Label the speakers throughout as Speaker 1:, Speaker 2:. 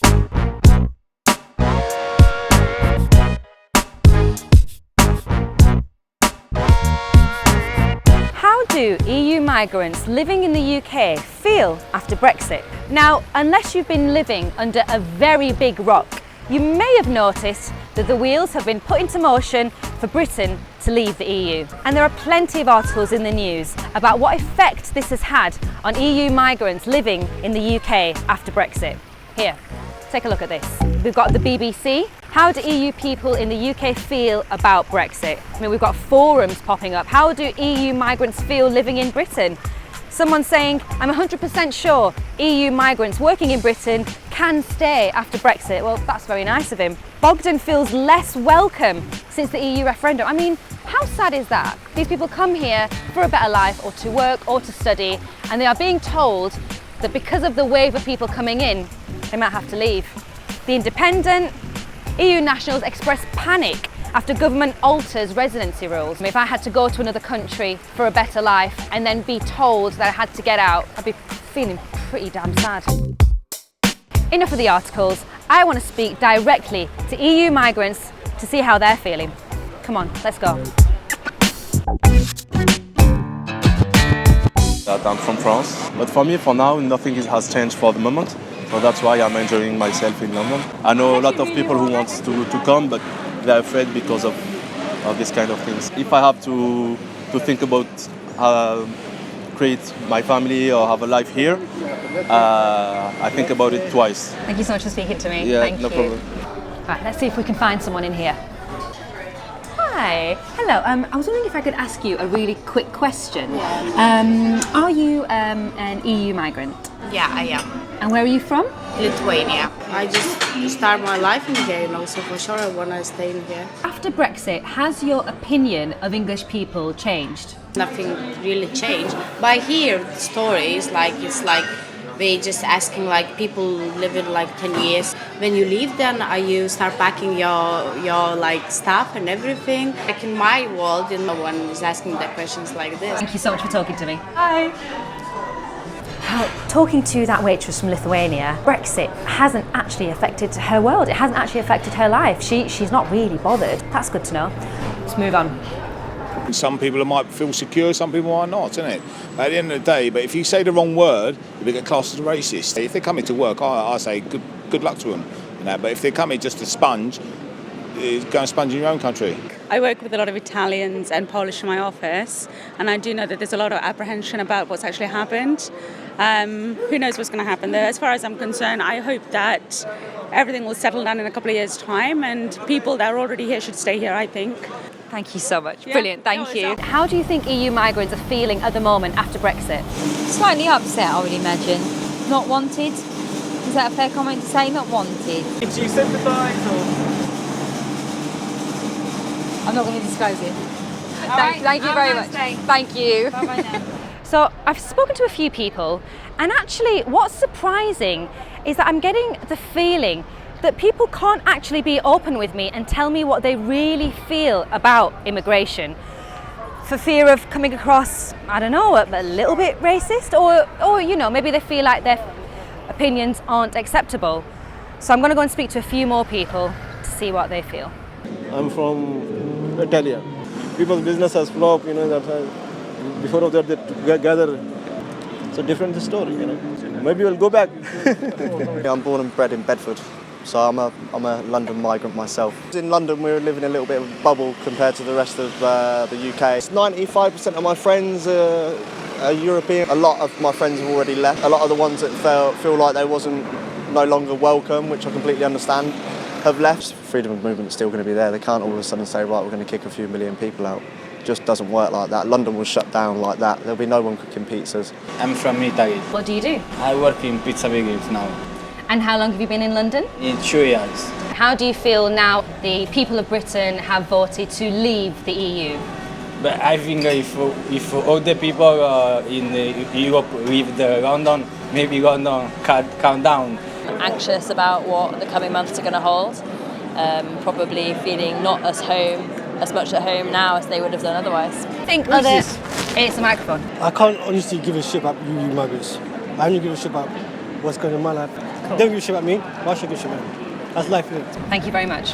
Speaker 1: How do EU migrants living in the UK feel after Brexit? Now, unless you've been living under a very big rock, you may have noticed that the wheels have been put into motion for Britain to leave the EU. And there are plenty of articles in the news about what effect this has had on EU migrants living in the UK after Brexit. Here, take a look at this. We've got the BBC. How do EU people in the UK feel about Brexit? I mean, we've got forums popping up. How do EU migrants feel living in Britain? Someone saying, I'm 100% sure EU migrants working in Britain can stay after Brexit. Well, that's very nice of him. Bogdan feels less welcome since the EU referendum. I mean, how sad is that? These people come here for a better life or to work or to study, and they are being told that because of the wave of people coming in, they might have to leave. The Independent, EU nationals express panic after government alters residency rules. If I had to go to another country for a better life and then be told that I had to get out, I'd be feeling pretty damn sad. Enough of the articles. I want to speak directly to EU migrants to see how they're feeling. Come on, let's go.
Speaker 2: I'm from France, but for me, for now, nothing has changed for the moment. So that's why I'm enjoying myself in London. I know a lot of people who want to come, but they're afraid because of this kind of things. If I have to think about create my family or have a life here, I think about it twice.
Speaker 1: Thank you so much for speaking to me.
Speaker 2: Yeah,
Speaker 1: Thank
Speaker 2: no
Speaker 1: you.
Speaker 2: problem.
Speaker 1: Right, let's see if we can find someone in here. Hi. Hello. I was wondering if I could ask you a really quick question. Are you an EU migrant?
Speaker 3: Yeah, I am.
Speaker 1: And where are you from?
Speaker 3: Lithuania. I just start my life in here, and also for sure I want to stay in here.
Speaker 1: After Brexit, has your opinion of English people changed?
Speaker 3: Nothing really changed. But I hear stories it's like they just asking like people living like 10 years. When you leave, then you start packing your like stuff and everything. Like in my world, no one is asking the questions like this.
Speaker 1: Thank you so much for talking to me. Hi. Talking to that waitress from Lithuania, Brexit hasn't actually affected her world. It hasn't actually affected her life. She's not really bothered. That's good to know. Let's move on.
Speaker 4: Some people might feel secure, some people might not, isn't it? At the end of the day, but if you say the wrong word, you get classed as a racist. If they're coming to work, I say good luck to them. But if they're coming just to sponge, go and sponge in your own country.
Speaker 5: I work with a lot of Italians and Polish in my office, and I do know that there's a lot of apprehension about what's actually happened. Who knows what's going to happen there? As far as I'm concerned, I hope that everything will settle down in a couple of years' time, and people that are already here should stay here, I think.
Speaker 1: Thank you so much.
Speaker 5: Yeah.
Speaker 1: Brilliant, thank you. How do you think EU migrants are feeling at the moment after Brexit?
Speaker 6: Slightly upset, I would imagine. Not wanted. Is that a fair comment to say? Not wanted.
Speaker 7: Do you sympathise or...?
Speaker 6: I'm not going to disclose it.
Speaker 1: Thank you very much. Thank you.
Speaker 6: Bye-bye now.
Speaker 1: So I've spoken to a few people, and actually what's surprising is that I'm getting the feeling that people can't actually be open with me and tell me what they really feel about immigration for fear of coming across, I don't know, a little bit racist, or you know, maybe they feel like their opinions aren't acceptable. So I'm going to go and speak to a few more people to see what they feel.
Speaker 8: I'm from Italy. People's business has flopped, that before of that they gather. It's a different story, Maybe we'll go back.
Speaker 9: I'm born and bred in Bedford, so I'm a London migrant myself. In London, we're living in a little bit of a bubble compared to the rest of the UK. 95% of my friends are European. A lot of my friends have already left. A lot of the ones that feel like they wasn't no longer welcome, which I completely understand, have left. Freedom of movement is still going to be there. They can't all of a sudden say, right, we're going to kick a few million people out. It just doesn't work like that. London was shut down like that. There'll be no one cooking pizzas.
Speaker 10: I'm from Italy.
Speaker 1: What do you do?
Speaker 10: I work in pizza bakeries now.
Speaker 1: And how long have you been in London?
Speaker 10: In 2 years.
Speaker 1: How do you feel now the people of Britain have voted to leave the EU?
Speaker 10: But I think if all the people in Europe leave London, maybe London calm down.
Speaker 11: I'm anxious about what the coming months are going to hold. Probably feeling not as much at home now as they would have done otherwise.
Speaker 1: It's a microphone.
Speaker 8: I can't honestly give a shit about EU migrants. I only give a shit about what's going on in my life. Don't give a shit about me. Why should I give a shit about me? That's life, isn't it?
Speaker 1: Thank you very much.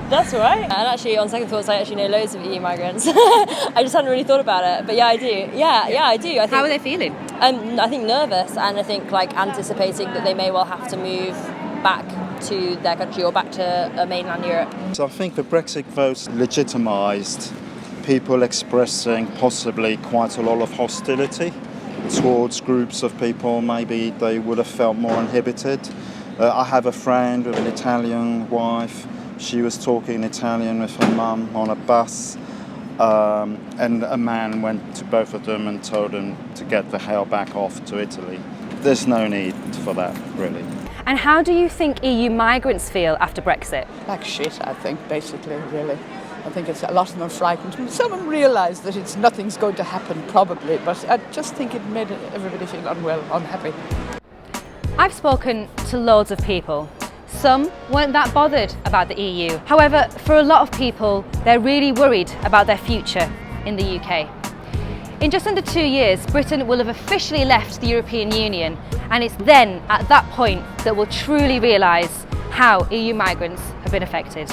Speaker 11: That's all right. And actually, on second thoughts, I actually know loads of EU migrants. I just hadn't really thought about it, but yeah, I do. Yeah, I do. I think,
Speaker 1: How are they feeling?
Speaker 11: I think nervous, and I think like anticipating that they may well have to move back to their country or back to mainland Europe.
Speaker 12: So I think the Brexit vote legitimised people expressing possibly quite a lot of hostility towards groups of people. Maybe they would have felt more inhibited. I have a friend with an Italian wife. She was talking Italian with her mum on a bus, and a man went to both of them and told them to get the hell back off to Italy. There's no need for that, really.
Speaker 1: And how do you think EU migrants feel after Brexit?
Speaker 13: Like shit, I think, basically, really. I think a lot of them are frightened. Some of them realise that nothing's going to happen, probably, but I just think it made everybody feel unwell, unhappy.
Speaker 1: I've spoken to loads of people. Some weren't that bothered about the EU. However, for a lot of people, they're really worried about their future in the UK. In just under 2 years, Britain will have officially left the European Union, and it's then, at that point, that we'll truly realise how EU migrants have been affected.